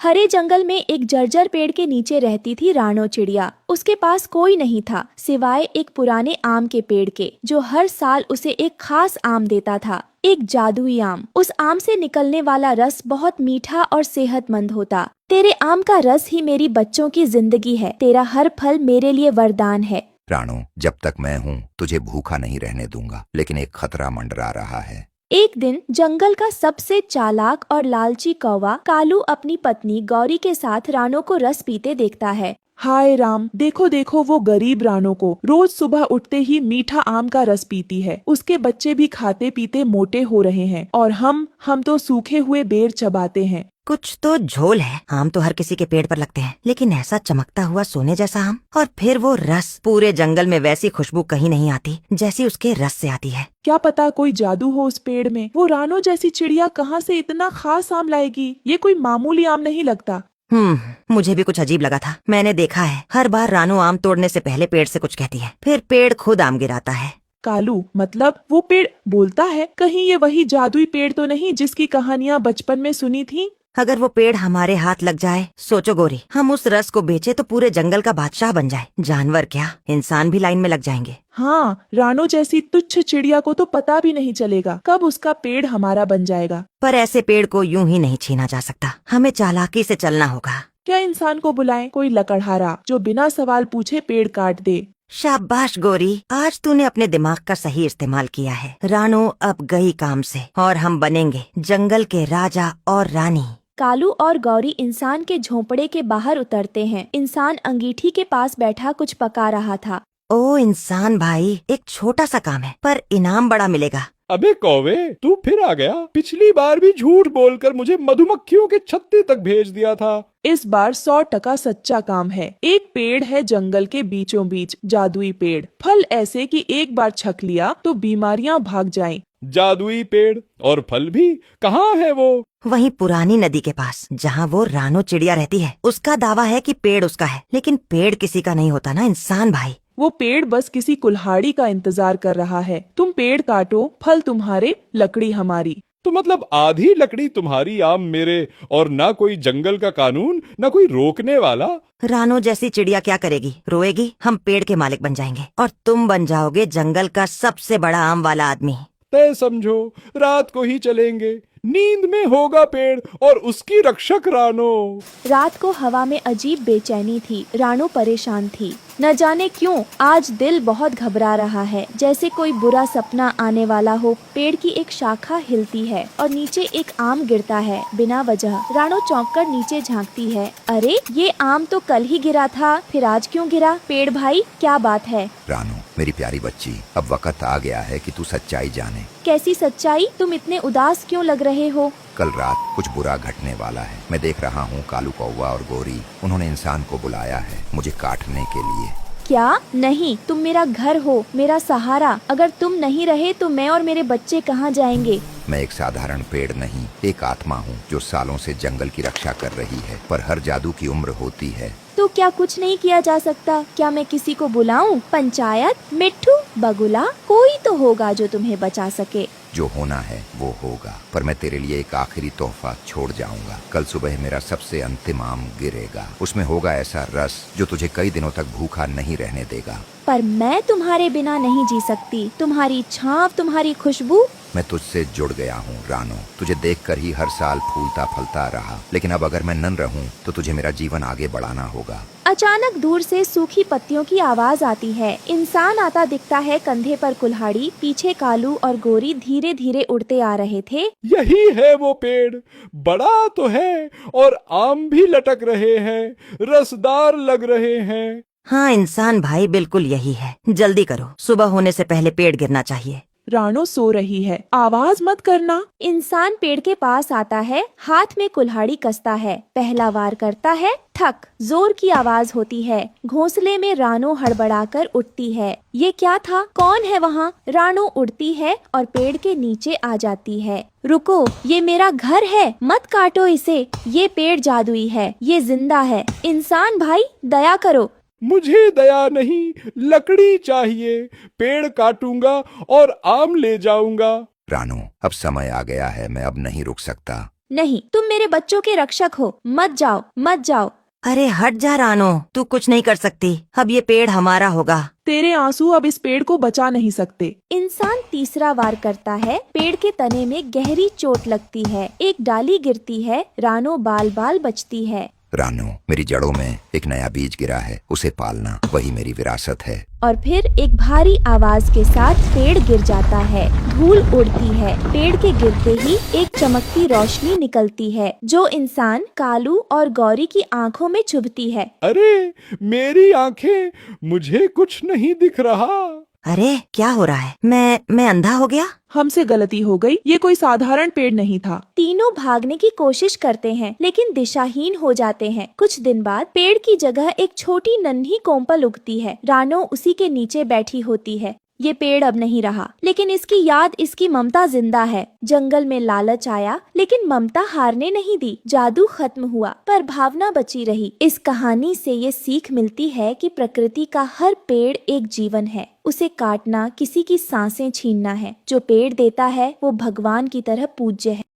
हरे जंगल में एक जर्जर पेड़ के नीचे रहती थी रानो चिड़िया। उसके पास कोई नहीं था सिवाय एक पुराने आम के पेड़ के, जो हर साल उसे एक खास आम देता था, एक जादुई आम। उस आम से निकलने वाला रस बहुत मीठा और सेहतमंद होता। तेरे आम का रस ही मेरी बच्चों की जिंदगी है, तेरा हर फल मेरे लिए वरदान है। रानो, जब तक मैं हूँ तुझे भूखा नहीं रहने दूंगा, लेकिन एक खतरा मंडरा रहा है। एक दिन जंगल का सबसे चालाक और लालची कौवा कालू अपनी पत्नी गौरी के साथ रानो को रस पीते देखता है। हाय राम, देखो देखो वो गरीब रानो को रोज सुबह उठते ही मीठा आम का रस पीती है। उसके बच्चे भी खाते पीते मोटे हो रहे हैं और हम तो सूखे हुए बेर चबाते हैं। कुछ तो झोल है। आम तो हर किसी के पेड़ पर लगते हैं, लेकिन ऐसा चमकता हुआ सोने जैसा आम, और फिर वो रस। पूरे जंगल में वैसी खुशबू कहीं नहीं आती जैसी उसके रस से आती है। क्या पता कोई जादू हो उस पेड़ में। वो रानो जैसी चिड़िया कहाँ से इतना खास आम लाएगी? ये कोई मामूली आम नहीं लगता। मुझे भी कुछ अजीब लगा था। मैंने देखा है, हर बार रानो आम तोड़ने से पहले पेड़ से कुछ कहती है, फिर पेड़ खुद आम गिराता है। कालू, मतलब वो पेड़ बोलता है? कहीं ये वही जादुई पेड़ तो नहीं जिसकी कहानियाँ बचपन में सुनी थी? अगर वो पेड़ हमारे हाथ लग जाए, सोचो गोरी, हम उस रस को बेचे तो पूरे जंगल का बादशाह बन जाए। जानवर क्या, इंसान भी लाइन में लग जाएंगे। हाँ, रानो जैसी तुच्छ चिड़िया को तो पता भी नहीं चलेगा कब उसका पेड़ हमारा बन जाएगा। पर ऐसे पेड़ को यूं ही नहीं छीना जा सकता, हमें चालाकी से चलना होगा। क्या इंसान को बुलाएं? कोई लकड़हारा जो बिना सवाल पूछे पेड़ काट दे। शाबाश गोरी, आज तूने अपने दिमाग का सही इस्तेमाल किया है। रानो अब गई काम से, और हम बनेंगे जंगल के राजा और रानी। कालू और गौरी इंसान के झोंपड़े के बाहर उतरते हैं। इंसान अंगीठी के पास बैठा कुछ पका रहा था। ओ इंसान भाई, एक छोटा सा काम है पर इनाम बड़ा मिलेगा। अबे कौवे, तू फिर आ गया। पिछली बार भी झूठ बोलकर मुझे मधुमक्खियों के छत्ते तक भेज दिया था। इस बार 100% सच्चा काम है। एक पेड़ है जंगल के बीचों बीच, जादुई पेड़। फल ऐसे कि एक बार छक लिया तो बीमारियां भाग जाएं। जादुई पेड़ और फल भी? कहाँ है वो? वहीं पुरानी नदी के पास, जहाँ वो रानो चिड़िया रहती है। उसका दावा है कि पेड़ उसका है, लेकिन पेड़ किसी का नहीं होता ना इंसान भाई। वो पेड़ बस किसी कुल्हाड़ी का इंतजार कर रहा है। तुम पेड़ काटो, फल तुम्हारे, लकड़ी हमारी। तो मतलब आधी लकड़ी तुम्हारी, आम मेरे, और ना कोई जंगल का कानून, ना कोई रोकने वाला। रानो जैसी चिड़िया क्या करेगी? रोएगी। हम पेड़ के मालिक बन जाएंगे और तुम बन जाओगे जंगल का सबसे बड़ा आम वाला आदमी। तय समझो, रात को ही चलेंगे। नींद में होगा पेड़ और उसकी रक्षक रानो। रात को हवा में अजीब बेचैनी थी। रानो परेशान थी। न जाने क्यों आज दिल बहुत घबरा रहा है, जैसे कोई बुरा सपना आने वाला हो। पेड़ की एक शाखा हिलती है और नीचे एक आम गिरता है बिना वजह। रानो चौंक कर नीचे झांकती है। अरे, ये आम तो कल ही गिरा था, फिर आज क्यों गिरा? पेड़ भाई, क्या बात है? रानो, मेरी प्यारी बच्ची, अब वक्त आ गया है कि तू सच्चाई जाने। कैसी सच्चाई? तुम इतने उदास क्यों लग रहे हो? कल रात कुछ बुरा घटने वाला है। मैं देख रहा हूँ कालू कौवा और गोरी, उन्होंने इंसान को बुलाया है मुझे काटने के लिए। क्या? नहीं, तुम मेरा घर हो, मेरा सहारा। अगर तुम नहीं रहे तो मैं और मेरे बच्चे कहाँ जाएंगे? मैं एक साधारण पेड़ नहीं, एक आत्मा हूँ जो सालों से जंगल की रक्षा कर रही है। पर हर जादू की उम्र होती है। तो क्या कुछ नहीं किया जा सकता? क्या मैं किसी को बुलाऊं? पंचायत, मिट्ठू, बगुला, कोई तो होगा जो तुम्हें बचा सके। जो होना है वो होगा, पर मैं तेरे लिए एक आखिरी तोहफा छोड़ जाऊंगा। कल सुबह मेरा सबसे अंतिम आम गिरेगा। उसमें होगा ऐसा रस जो तुझे कई दिनों तक भूखा नहीं रहने देगा। पर मैं तुम्हारे बिना नहीं जी सकती। तुम्हारी छाँव, तुम्हारी खुशबू। मैं तुझसे जुड़ गया हूँ रानो। तुझे देखकर ही हर साल फूलता फलता रहा, लेकिन अब अगर मैं नन रहूँ तो तुझे मेरा जीवन आगे बढ़ाना होगा। अचानक दूर से सूखी पत्तियों की आवाज आती है। इंसान आता दिखता है, कंधे पर कुल्हाड़ी। पीछे कालू और गोरी धीरे धीरे उड़ते आ रहे थे। यही है वो पेड़, बड़ा तो है और आम भी लटक रहे हैं, रसदार लग रहे हैं। हाँ इंसान भाई, बिल्कुल यही है। जल्दी करो, सुबह होने से पहले पेड़ गिरना चाहिए। रानो सो रही है, आवाज मत करना। इंसान पेड़ के पास आता है, हाथ में कुल्हाड़ी कसता है। पहला वार करता है, ठक, जोर की आवाज होती है। घोंसले में रानो हड़बड़ाकर उठती है। ये क्या था? कौन है वहाँ? रानो उड़ती है और पेड़ के नीचे आ जाती है। रुको, ये मेरा घर है, मत काटो इसे। ये पेड़ जादुई है, ये जिंदा है। इंसान भाई, दया करो। मुझे दया नहीं, लकड़ी चाहिए। पेड़ काटूंगा और आम ले जाऊंगा। रानो, अब समय आ गया है, मैं अब नहीं रुक सकता। नहीं, तुम मेरे बच्चों के रक्षक हो, मत जाओ, मत जाओ। अरे हट जा रानो, तू कुछ नहीं कर सकती। अब ये पेड़ हमारा होगा। तेरे आंसू अब इस पेड़ को बचा नहीं सकते। इंसान तीसरा वार करता है। पेड़ के तने में गहरी चोट लगती है, एक डाली गिरती है, रानो बाल बाल बचती है। रानो, मेरी जड़ों में एक नया बीज गिरा है, उसे पालना वही मेरी विरासत है। और फिर एक भारी आवाज के साथ पेड़ गिर जाता है, धूल उड़ती है। पेड़ के गिरते ही एक चमकती रोशनी निकलती है, जो इंसान कालू और गौरी की आंखों में चुभती है। अरे मेरी आंखें, मुझे कुछ नहीं दिख रहा। अरे क्या हो रहा है? मैं अंधा हो गया? हमसे गलती हो गई, ये कोई साधारण पेड़ नहीं था। तीनों भागने की कोशिश करते हैं, लेकिन दिशाहीन हो जाते हैं। कुछ दिन बाद पेड़ की जगह एक छोटी नन्ही कोम्पल उगती है। रानो उसी के नीचे बैठी होती है। ये पेड़ अब नहीं रहा, लेकिन इसकी याद, इसकी ममता जिंदा है। जंगल में लालच आया, लेकिन ममता हारने नहीं दी। जादू खत्म हुआ, पर भावना बची रही। इस कहानी से ये सीख मिलती है कि प्रकृति का हर पेड़ एक जीवन है। उसे काटना किसी की सांसें छीनना है। जो पेड़ देता है वो भगवान की तरह पूज्य है।